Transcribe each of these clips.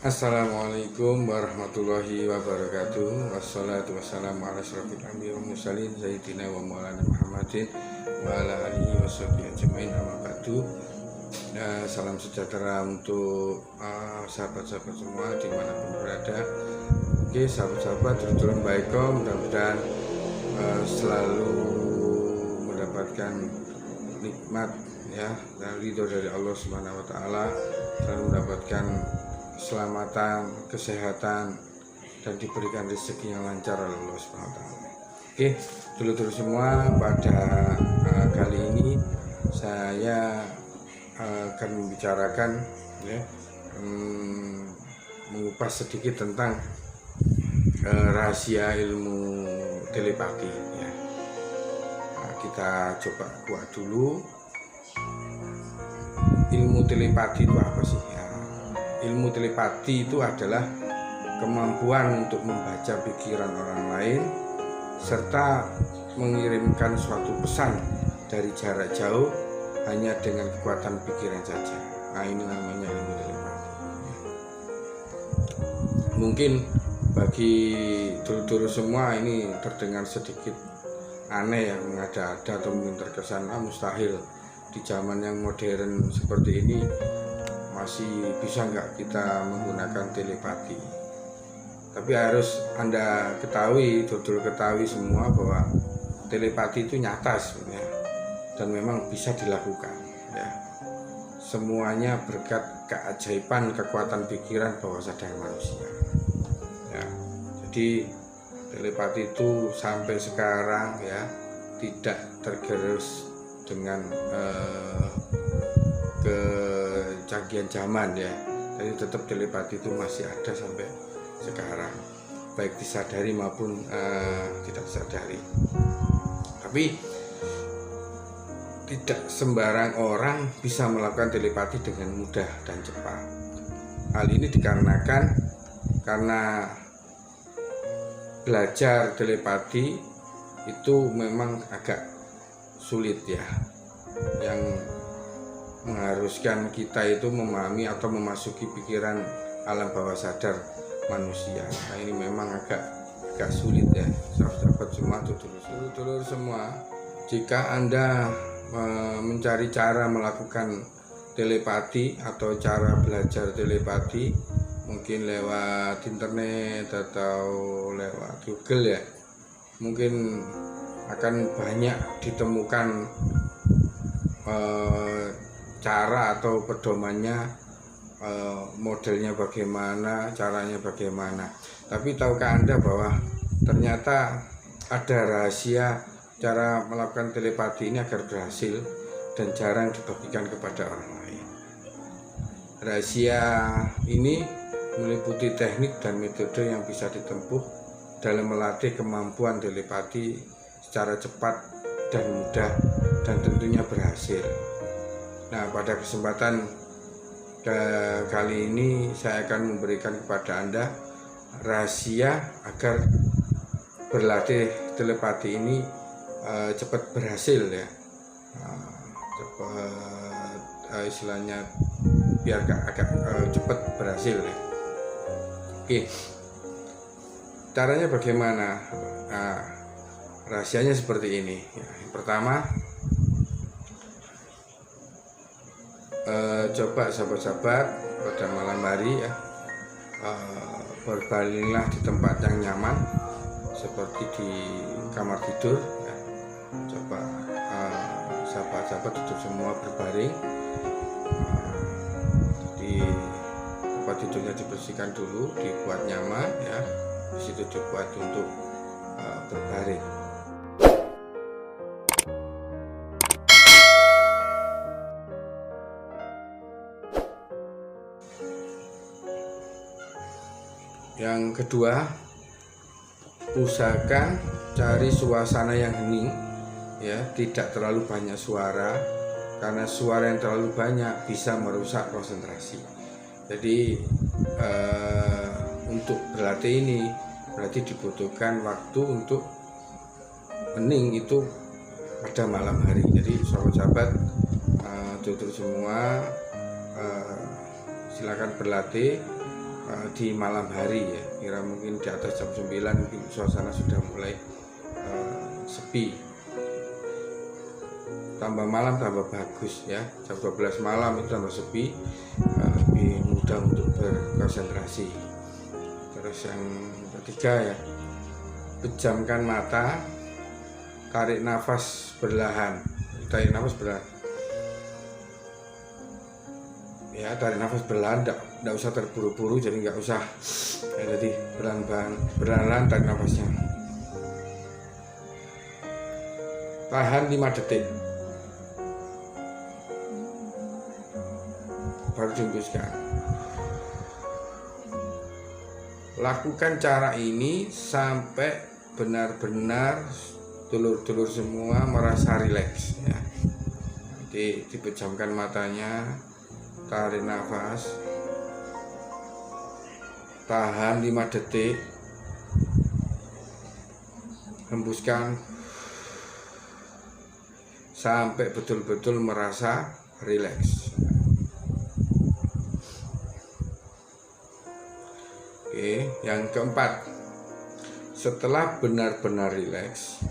Assalamualaikum warahmatullahi wabarakatuh. Wassalatu wassalamu ala asyrofil anbiya'i wal mursalin sayyidina wa maulana Muhammadin wa ala alihi washabbihi ajmain, amma ba'du. Salam sejahtera untuk sahabat-sahabat semua dimanapun berada. Oke, sahabat-sahabat, dulur-dulur baikom, mudah-mudahan selalu mendapatkan nikmat ya dan ridho dari Allah Subhanahu wa taala, selalu mendapatkan keselamatan, kesehatan, dan diberikan rezeki yang lancar oleh Allah Subhanahu wa taala. Oke, dulur-dulur semua, pada kali ini saya akan membicarakan ya, mengupas sedikit tentang rahasia ilmu telepati ya. Kita coba kuat dulu. Ilmu telepati itu apa sih ya? Ilmu telepati itu adalah kemampuan untuk membaca pikiran orang lain serta mengirimkan suatu pesan dari jarak jauh hanya dengan kekuatan pikiran saja. Nah, ini namanya ilmu telepati. Mungkin bagi dulur-dulur semua ini terdengar sedikit aneh ya, mengada-ada atau mungkin terkesan mustahil di zaman yang modern seperti ini masih bisa nggak kita menggunakan telepati. Tapi harus Anda ketahui, dulur-dulur ketahui semua bahwa telepati itu nyata sebenarnya dan memang bisa dilakukan ya. Semuanya berkat keajaiban kekuatan pikiran bawah sadar manusia ya. Jadi telepati itu sampai sekarang ya tidak tergerus dengan kecanggihan zaman ya. Jadi tetap telepati itu masih ada sampai sekarang, baik disadari maupun tidak disadari. Tapi tidak sembarang orang bisa melakukan telepati dengan mudah dan cepat. Hal ini dikarenakan karena belajar telepati itu memang agak sulit ya, yang mengharuskan kita itu memahami atau memasuki pikiran alam bawah sadar manusia. Nah, ini memang agak sulit ya, sahabat semua, dulur-dulur semua. Jika Anda mencari cara melakukan telepati atau cara belajar telepati, mungkin lewat internet atau lewat Google ya, mungkin akan banyak ditemukan cara atau pedomannya, modelnya bagaimana, caranya bagaimana. Tapi tahukah Anda bahwa ternyata ada rahasia cara melakukan telepati ini agar berhasil dan jarang dibagikan kepada orang lain. Rahasia ini meliputi teknik dan metode yang bisa ditempuh dalam melatih kemampuan telepati secara cepat dan mudah dan tentunya berhasil. Nah, pada kesempatan kali ini saya akan memberikan kepada Anda rahasia agar berlatih telepati ini cepat berhasil ya, cepat istilahnya biar agak cepat berhasil ya. Oke, caranya bagaimana? Nah, rahasianya seperti ini ya. Yang pertama, coba sahabat-sahabat pada malam hari ya, berbaringlah di tempat yang nyaman seperti di kamar tidur ya. Coba sahabat-sahabat duduk semua berbaring, di tempat tidurnya dibersihkan dulu, dibuat nyaman ya. Di situ dibuat untuk berbaring. Yang kedua, usahakan cari suasana yang hening ya, tidak terlalu banyak suara, karena suara yang terlalu banyak bisa merusak konsentrasi. Jadi untuk berlatih ini berarti dibutuhkan waktu untuk hening itu pada malam hari. Jadi sahabat-sahabat dulur semua silakan berlatih di malam hari ya, kira mungkin di atas jam 9 mungkin suasana sudah mulai sepi. Tambah malam tambah bagus ya, jam 12 malam itu tambah sepi, lebih mudah untuk berkonsentrasi. Terus yang ketiga ya, pejamkan mata, tarik nafas perlahan. Tarik nafas perlahan ya, tarik nafas perlahan, tidak usah terburu-buru, jadi nggak usah ya, jadi perlahan-lahan tarik nafasnya. Tahan 5 detik baru dihembuskan. Lakukan cara ini sampai benar-benar dulur-dulur semua merasa rileks ya. Jadi dipejamkan matanya, tarik nafas, tahan 5 detik, hembuskan sampai betul-betul merasa rileks. Oke, yang keempat, setelah benar-benar rileks,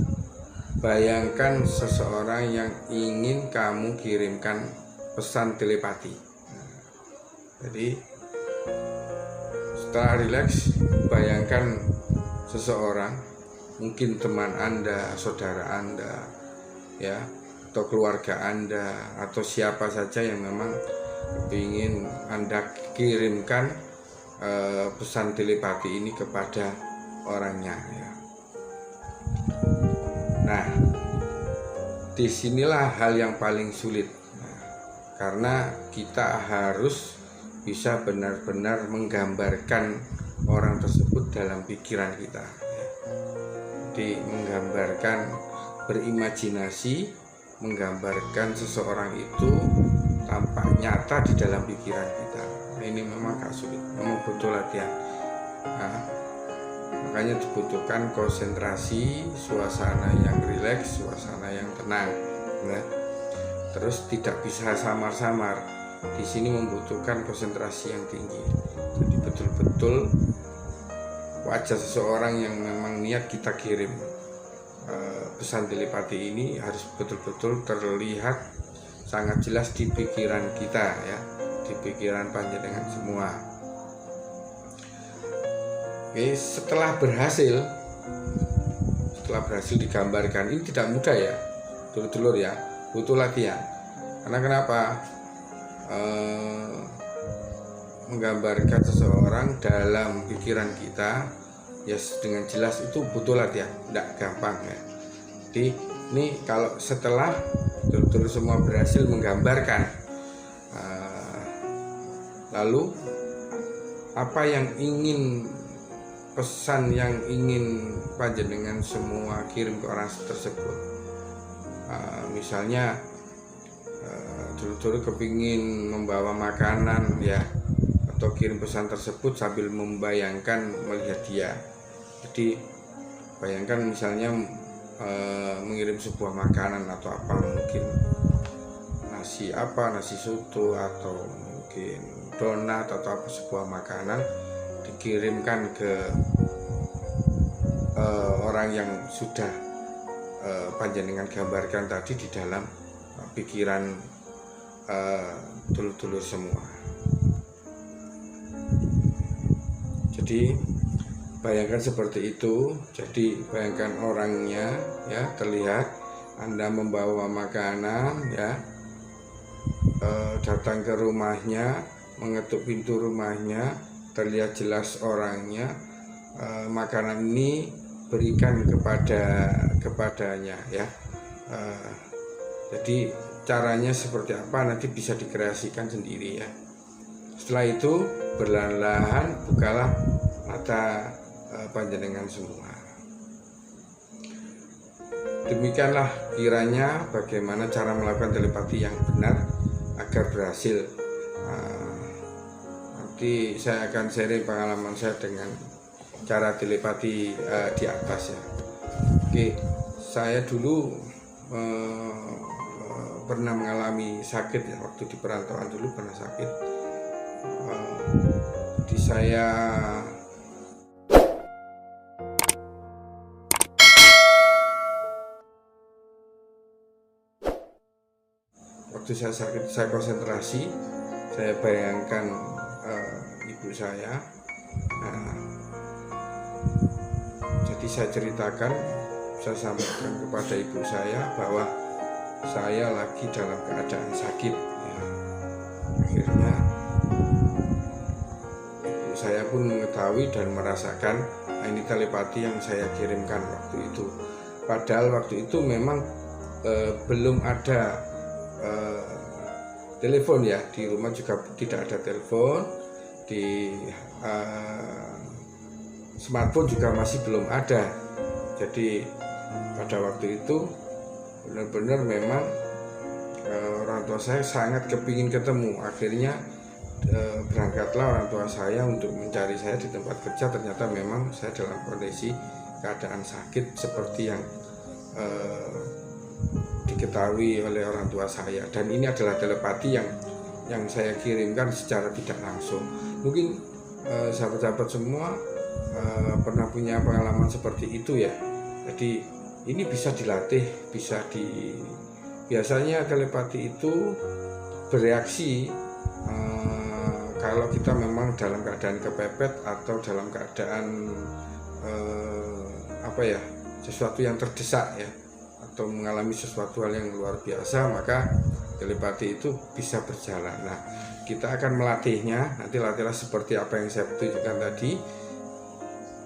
bayangkan seseorang yang ingin kamu kirimkan pesan telepati. Jadi setelah rileks, bayangkan seseorang, mungkin teman Anda, saudara Anda, ya, atau keluarga Anda, atau siapa saja yang memang ingin Anda kirimkan pesan telepati ini kepada orangnya. Ya. Nah, disinilah hal yang paling sulit, karena kita harus bisa benar-benar menggambarkan orang tersebut dalam pikiran kita. Jadi menggambarkan, berimajinasi, menggambarkan seseorang itu tampak nyata di dalam pikiran kita. Nah, ini memang agak sulit, memang butuh latihan. Nah, makanya dibutuhkan konsentrasi, suasana yang rileks, suasana yang tenang, ya. Terus tidak bisa samar-samar. Di sini membutuhkan konsentrasi yang tinggi. Jadi betul-betul wajah seseorang yang memang niat kita kirim pesan telepati ini harus betul-betul terlihat sangat jelas di pikiran kita ya, di pikiran panjenengan semua. Oke, setelah berhasil digambarkan, ini tidak mudah ya, dulur-dulur ya, butuh latihan. Karena kenapa? Menggambarkan seseorang dalam pikiran kita ya dengan jelas itu butuh latihan, tidak gampang ya. Jadi ini kalau setelah dulur-dulur semua berhasil menggambarkan, lalu apa yang ingin, pesan yang ingin panjenengan semua kirim ke orang tersebut, misalnya dulur-dulur kepingin membawa makanan ya, atau kirim pesan tersebut sambil membayangkan melihat dia. Jadi bayangkan misalnya mengirim sebuah makanan atau apa, mungkin nasi soto atau mungkin donat atau apa, sebuah makanan dikirimkan ke orang yang sudah panjenengan gambarkan tadi di dalam pikiran dulur-dulur semua. Jadi bayangkan seperti itu. Jadi bayangkan orangnya ya, terlihat Anda membawa makanan ya, datang ke rumahnya, mengetuk pintu rumahnya, terlihat jelas orangnya, makanan ini berikan kepadanya ya. Jadi caranya seperti apa nanti bisa dikreasikan sendiri ya. Setelah itu perlahan-lahan bukalah mata panjenengan semua. Demikianlah kiranya bagaimana cara melakukan telepati yang benar agar berhasil. Nanti saya akan sharing pengalaman saya dengan cara telepati di atas ya. Oke, saya dulu pernah mengalami sakit ya, waktu di perantauan dulu pernah sakit. Di Jadi saya waktu saya sakit, saya konsentrasi, saya bayangkan ibu saya. Nah, jadi saya ceritakan, saya sampaikan kepada ibu saya bahwa saya lagi dalam keadaan sakit. Ya. Akhirnya ibu saya pun mengetahui dan merasakan. Nah, ini telepati yang saya kirimkan waktu itu. Padahal waktu itu memang belum ada telepon ya, di rumah juga tidak ada telepon, di smartphone juga masih belum ada. Jadi pada waktu itu benar-benar memang orang tua saya sangat kepingin ketemu. Akhirnya berangkatlah orang tua saya untuk mencari saya di tempat kerja. Ternyata memang saya dalam kondisi keadaan sakit seperti yang diketahui oleh orang tua saya. Dan ini adalah telepati yang saya kirimkan secara tidak langsung. Mungkin sahabat-sahabat semua pernah punya pengalaman seperti itu ya. Jadi ini bisa dilatih, biasanya telepati itu bereaksi kalau kita memang dalam keadaan kepepet atau dalam keadaan sesuatu yang terdesak ya, atau mengalami sesuatu hal yang luar biasa, maka telepati itu bisa berjalan. Nah, kita akan melatihnya. Nanti latihlah seperti apa yang saya tunjukkan tadi.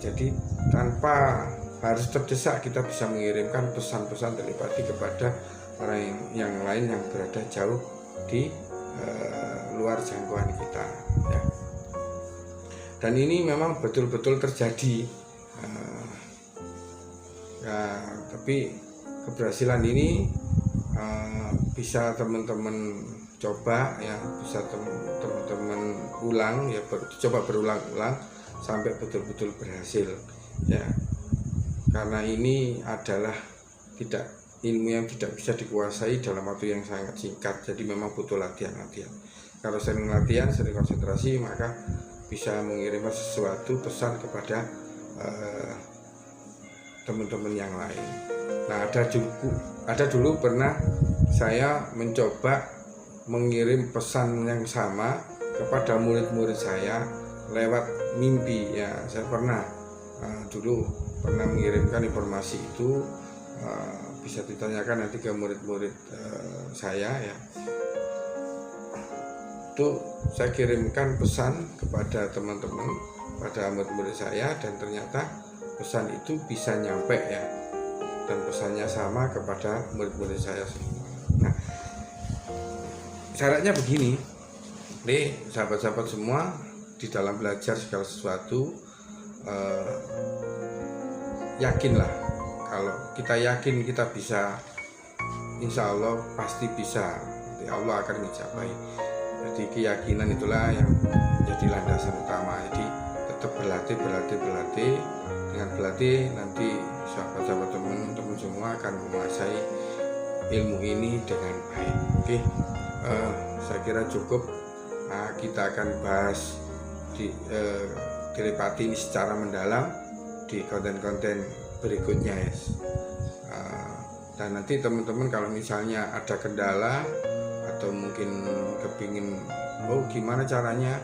Jadi tanpa harus terdesak, kita bisa mengirimkan pesan-pesan telepati kepada orang yang lain yang berada jauh di luar jangkauan kita ya. Dan ini memang betul-betul terjadi tapi keberhasilan ini bisa teman-teman coba ya, bisa teman-teman ulang ya, coba berulang-ulang sampai betul-betul berhasil ya. Karena ini adalah ilmu yang tidak bisa dikuasai dalam waktu yang sangat singkat. Jadi memang butuh latihan. Kalau sering latihan, sering konsentrasi, maka bisa mengirim sesuatu pesan kepada teman-teman yang lain. Nah, ada dulu pernah saya mencoba mengirim pesan yang sama kepada murid-murid saya lewat mimpi ya. Saya pernah dulu mengirimkan informasi itu, bisa ditanyakan nanti ke murid-murid saya ya. Itu saya kirimkan pesan kepada teman-teman, pada murid-murid saya, dan ternyata pesan itu bisa nyampe ya, dan pesannya sama kepada murid-murid saya semua. Nah, syaratnya begini nih sahabat-sahabat semua, di dalam belajar segala sesuatu yakinlah. Kalau kita yakin kita bisa, insya Allah pasti bisa. Nanti Allah akan mencapai. Jadi keyakinan itulah yang menjadi landasan utama. Jadi tetap berlatih. Dengan berlatih nanti sahabat-sahabat teman-teman semua akan menguasai ilmu ini dengan baik. Oke, saya kira cukup. Nah, kita akan bahas di telepati ini secara mendalam di konten-konten berikutnya ya. Dan nanti teman-teman kalau misalnya ada kendala atau mungkin kepingin gimana caranya,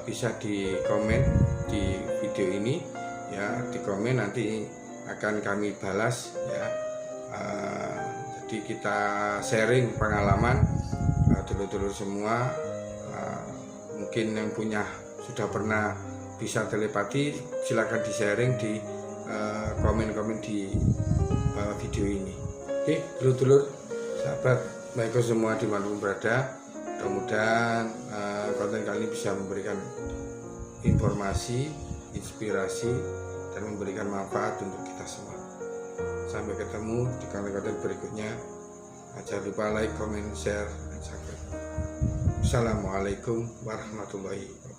bisa di komen di video ini ya, di komen nanti akan kami balas ya. Jadi kita sharing pengalaman dulur-dulur semua. Mungkin yang sudah pernah bisa telepati, silakan di sharing di komen-komen di video ini. Oke, dulur-dulur sahabat baikku semua dimanapun berada, mudah-mudahan konten kali ini bisa memberikan informasi, inspirasi, dan memberikan manfaat untuk kita semua. Sampai ketemu di konten-konten berikutnya. Jangan lupa like, comment, share, dan subscribe. Assalamualaikum warahmatullahi wabarakatuh.